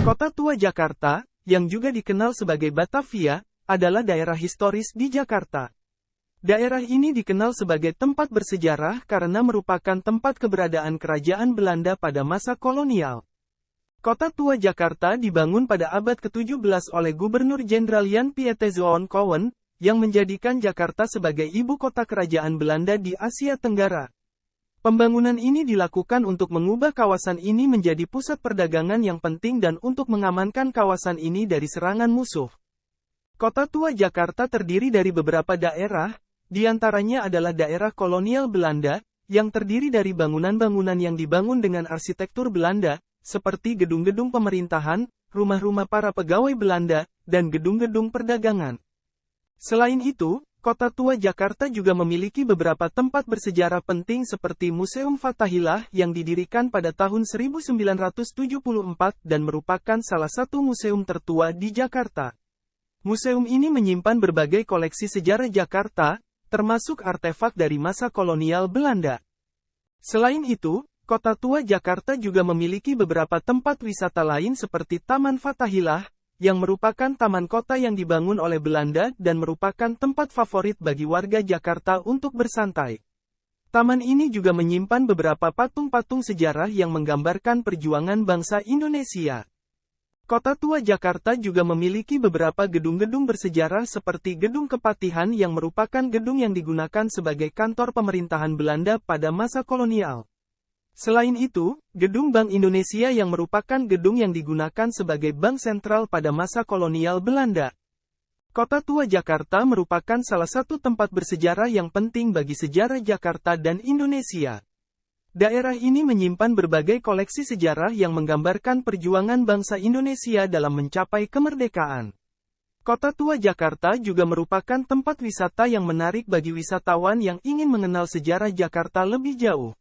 Kota Tua Jakarta, yang juga dikenal sebagai Batavia, adalah daerah historis di Jakarta. Daerah ini dikenal sebagai tempat bersejarah karena merupakan tempat keberadaan kerajaan Belanda pada masa kolonial. Kota Tua Jakarta dibangun pada abad ke-17 oleh Gubernur Jenderal Jan Pieterszoon Cowen, yang menjadikan Jakarta sebagai ibu kota kerajaan Belanda di Asia Tenggara. Pembangunan ini dilakukan untuk mengubah kawasan ini menjadi pusat perdagangan yang penting dan untuk mengamankan kawasan ini dari serangan musuh. Kota Tua Jakarta terdiri dari beberapa daerah, di antaranya adalah daerah kolonial Belanda, yang terdiri dari bangunan-bangunan yang dibangun dengan arsitektur Belanda, seperti gedung-gedung pemerintahan, rumah-rumah para pegawai Belanda, dan gedung-gedung perdagangan. Selain itu, Kota Tua Jakarta juga memiliki beberapa tempat bersejarah penting seperti Museum Fathahillah yang didirikan pada tahun 1974 dan merupakan salah satu museum tertua di Jakarta. Museum ini menyimpan berbagai koleksi sejarah Jakarta, termasuk artefak dari masa kolonial Belanda. Selain itu, Kota Tua Jakarta juga memiliki beberapa tempat wisata lain seperti Taman Fathahillah, yang merupakan taman kota yang dibangun oleh Belanda dan merupakan tempat favorit bagi warga Jakarta untuk bersantai. Taman ini juga menyimpan beberapa patung-patung sejarah yang menggambarkan perjuangan bangsa Indonesia. Kota Tua Jakarta juga memiliki beberapa gedung-gedung bersejarah seperti Gedung Kepatihan yang merupakan gedung yang digunakan sebagai kantor pemerintahan Belanda pada masa kolonial. Selain itu, Gedung Bank Indonesia yang merupakan gedung yang digunakan sebagai bank sentral pada masa kolonial Belanda. Kota Tua Jakarta merupakan salah satu tempat bersejarah yang penting bagi sejarah Jakarta dan Indonesia. Daerah ini menyimpan berbagai koleksi sejarah yang menggambarkan perjuangan bangsa Indonesia dalam mencapai kemerdekaan. Kota Tua Jakarta juga merupakan tempat wisata yang menarik bagi wisatawan yang ingin mengenal sejarah Jakarta lebih jauh.